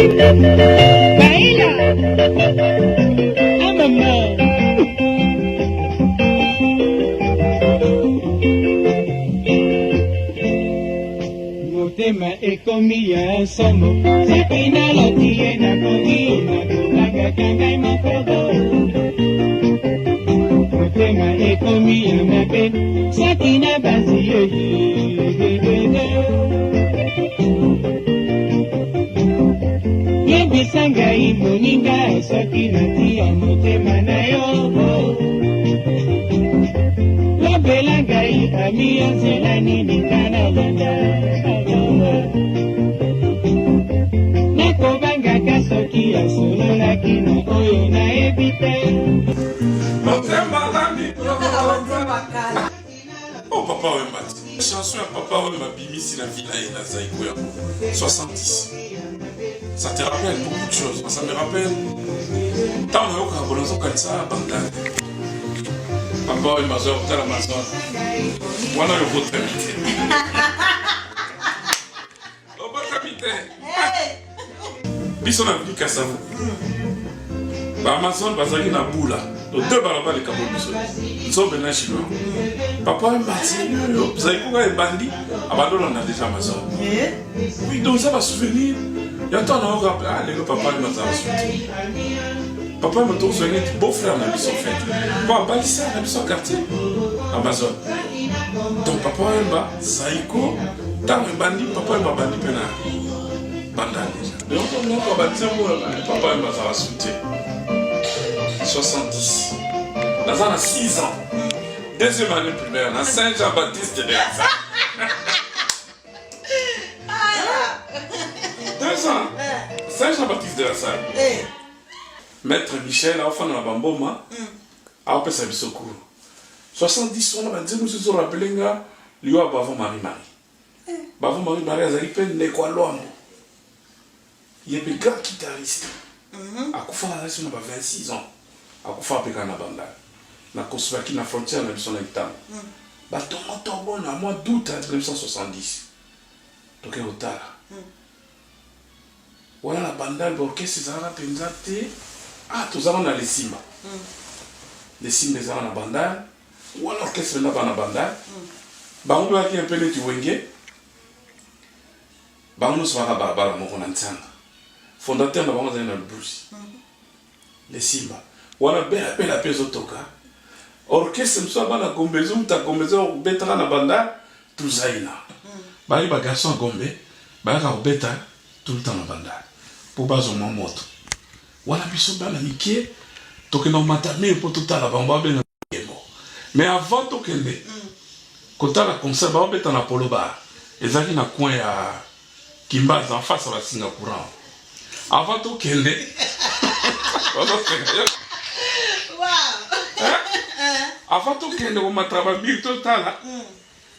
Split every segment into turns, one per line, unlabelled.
Baila. Ah, maman. Motema ekomi ya somo. Sepina lotie na kogi na kubanga kangai mokogo. Motema ekomi ya mabe. Sepina basi yoyi. Sangai moninga soki natia motema na yo lobela ngai ami ozela nini kana banda nakobangaka soki asololaki na oyo nayebi te
motema nami oh papa wembati chanson ya papa wemba bimisi na villa et na zaiko ya 70. Ça te rappelle beaucoup de choses. Ça me rappelle tant que je suis ça, Bandal. Papa et ma soeur, tu as la maison. Voilà le votre amitié. Le votre amitié. Bisous, on a vu Kassavou. Amazon, Bazari, na Boula. Les deux balabas de Cabo Bissou. Ils sont venus chez nous. Papa et Martin, vous avez quoi les bandits? Abandonne, on a déjà Amazon. Oui, donc ça va souvenir. Il y a un temps, on a rappelé, ah, les gars, papa, il m'a dit, papa, il m'a dit, beau frère, on a mis son fait. Bon, à Balissa, on a mis son quartier, Amazon. Donc, papa, il m'a dit, Zaïko, dans le bandit, papa, il m'a bandit, pena, bandal déjà. Donc, on a dit, papa, il m'a dit, 70. Dans on a 6 ans. Deuxième année primaire, on a Saint-Jean-Baptiste de ça. 2 ans. Saint-Jean-Baptiste de la salle. Maître Michel, enfant de la Bamboma, a fait sa vie secours. 70 ans, on a dit, nous sommes rappelés, lui a bavon Marie-Marie. Bavon Marie-Marie, elle a dit, ne quoi l'homme. Il est un grand guitariste. A Koufa, on a 26 ans. A Koufa, on a Banda. Na Kosovaki, na frontière, on a besoin d'un temps. Baton, bon, à mois d'août 1970. Donc, il y a un voilà la bandale l'orchestre ezala penza te ah tozala na lesimba lesimba ezala na bandale wala orchestre na bana bandale bango baki un peu neti wenge bango no soka barabara moko na ntsanga fondateur na bango zali na blues lesimba wana bela pe ezotoka orchestre mosusu bana gombezo muta gombezo betaka na bandale tuzaina bali ba garçon gombe bayaka kobeta tout le temps na bandale pour bazo moto wana biso bana mike tokenda matame po totala bango babenga mais avant tokende kotala concert babeta na polo bar ezaki na coin ya Kimbaza en face à la Singapour avant tokende avant tokende ko matraba bi totala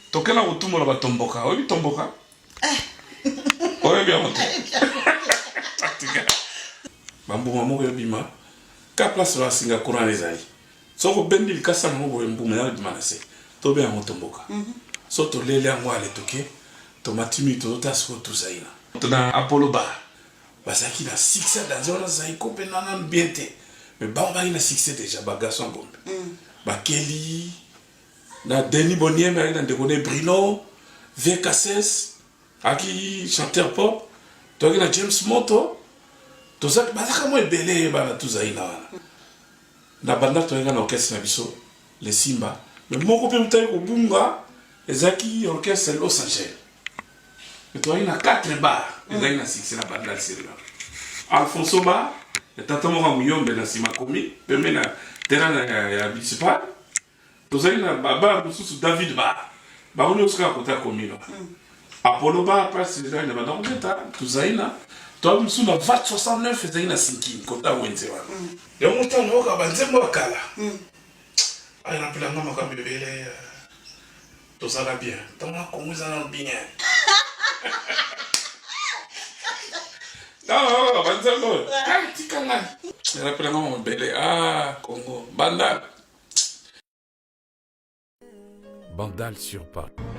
tokena kotumola batomboka obi tomboka oye bien monté bambuma moko yobima ka place la Singapour en ezali soko bendi likasa ngo mbuma ya bimanase to be yango tomboka so to lele yango ale toke to matimi to tasko to zaina to na Apollo bar basaki na succès dans zone zaiko penana biente mais bamba ina succès déjà bagason bombe ba Kelly na Denis Bonnier mais na ndekone Brino VKSS aki chanteur pop to na James Moto to ça bazaka mo ebele bana to zaina na banda to na orchestre na biso les Simba mais moko pe mutayi ko bunga ezaki orchestre Los Angeles mais to ina 4 bars ezaki na succès na banda sirla Alfonso Ba tata mo muyombe na sima komi pembe na terrain ya municipal to zaina baba mususu David Ba ba oni oska kota komi no Apollo Ba passe zaina ba donc to zaina to mususu na 69 zaina sinki kota wenze wa yo mutano ka banzembo bakala ay na pela ngama ka bebele to ça va bien tant qu'on ça va bien non banzembo ah tikanga na pela ngama bebele ah Congo Bandal
Bandal sur Paris.